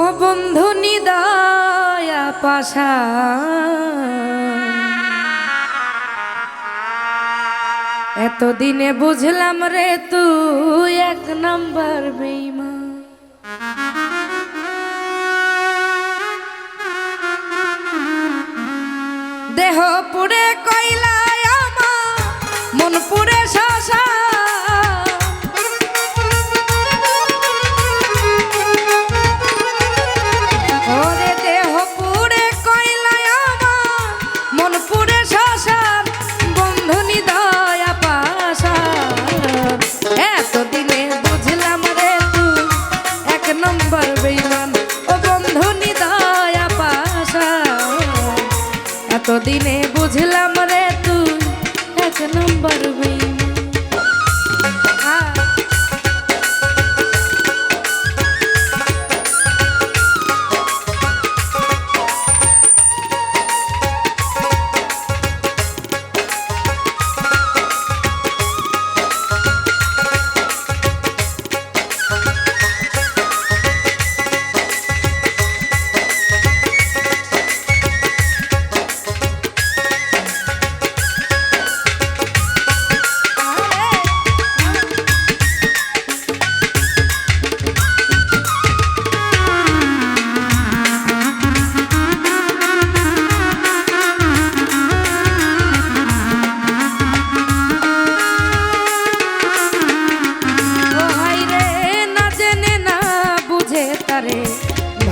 ও বন্ধু নিদয়া পাশা এতদিনে বুঝলাম রে তুই এক নাম্বার বেঈমান। দেহ পুরে কইলায় আমার মন পুরে শশা ওরে দেহ পুরে কইলায় আমার মন পুরে শশা বন্ধু নিদয়া পাশা এতদিনে বুঝলাম রে তুই এক নম্বর বেঈমান। ও বন্ধু নিদয়া পাশা এতদিনে বুঝলাম রে তুই এক নম্বর বেঈমান।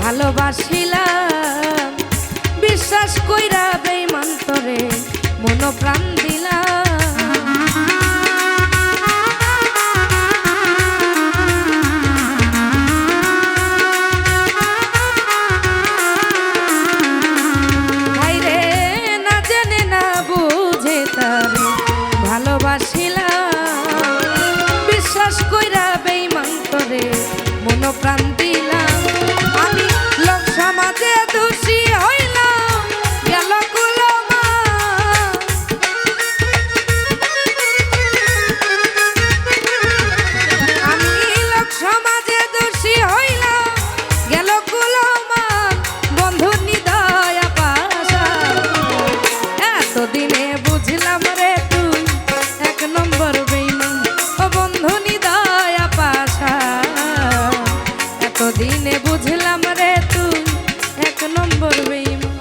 ভালোবাসিলাম বিশ্বাস কইরা বেঈমান তোরে মন প্রাণ দিলাম। হায়রে না জেনে না বুঝে তারে ভালোবাসিলাম বিশ্বাস কইরা বেঈমান তোরে মন প্রাণ দিলাম। আমি লোক সমাজে দোষী হইলাম গেল কুলমা আমি লোক সমাজে দোষী হইলাম গেল কুলমা বন্ধু নিদয়া পাশা এতদিনে বুঝলাম রে তুই এক নম্বর বেঈমান। ও বন্ধু নিদয়া পাশা এতদিনে বুঝলাম রে তুই এক নম্বর বেঈমান।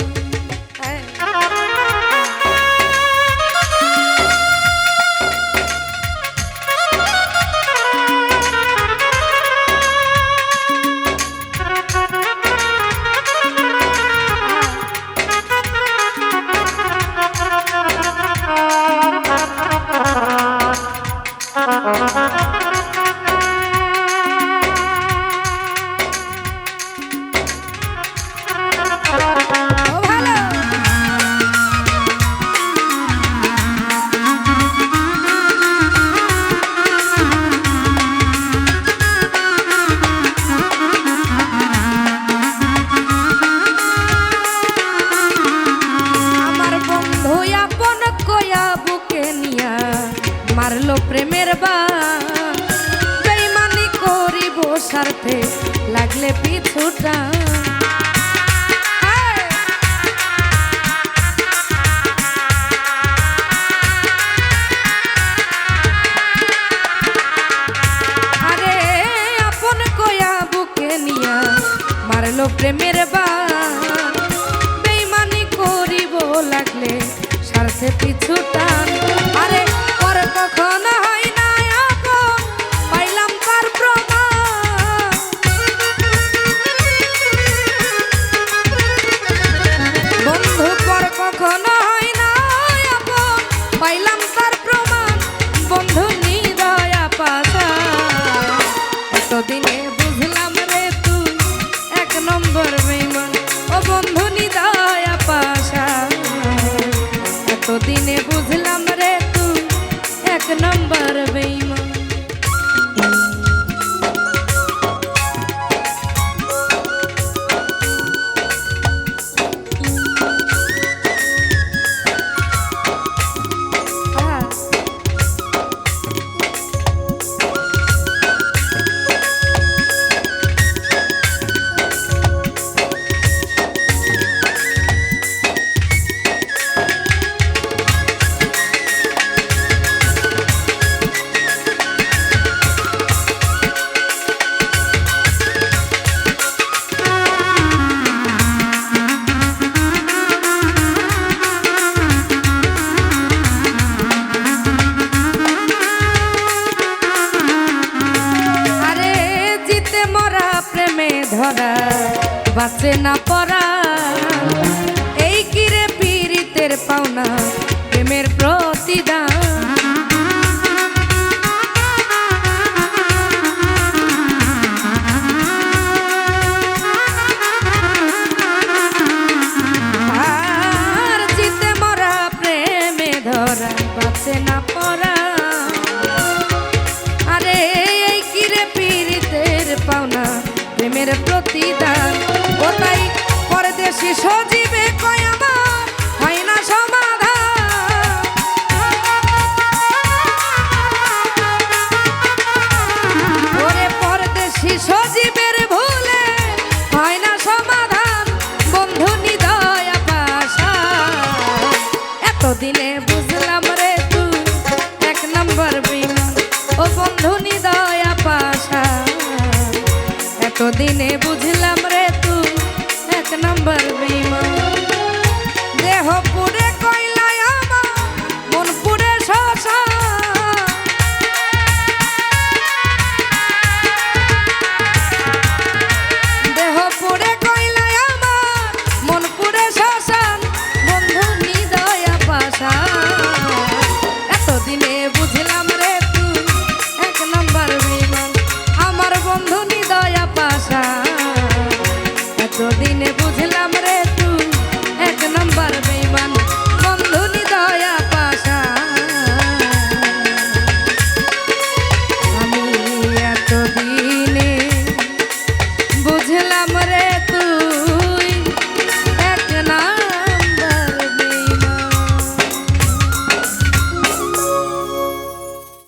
মারলো প্রেমের বান বেঈমানি করিব স্বার্থে লাগলে পিছুটা আরে আপন কয়া বুকে নিয়া মারলো প্রেমের বান বেঈমানি করিব লাগলে স্বার্থে পিছুটান। আরে কখনো হয় না আপন পাইলাম তার প্রমাণ বন্ধু পর কখনো হয় না আপন পাইলাম তার প্রমাণ বন্ধু নিদয়া পাশা এতদিনে বুঝলাম রে তুই এক নম্বর বেঈমান। ও বন্ধু নিদয়া পাশা এতদিনে বুঝলাম রে তুই এক নম্বর বেঈমান। বাঁচে না পরা এই কিরে পীড়িতের পাওনা প্রেমের প্রতিদান আর জিতে মরা প্রেমে ধরা বাঁচে না পরা আরে এই কিরে পীড়িতের পাওনা প্রেমের প্রতিদান ও তাই পরদেশি সজীবে কয় আমার হয় না সমাধান ওরে পরদেশি সজীবের ভুলে হয় না সমাধান বন্ধু নিদয় পাশা এতদিনে বুঝলাম রে তুই এক নম্বর বিমান ও বন্ধু নিদয় পাশা এতদিনে বুঝলাম রে তুই এক নম্বর বিমান দেহ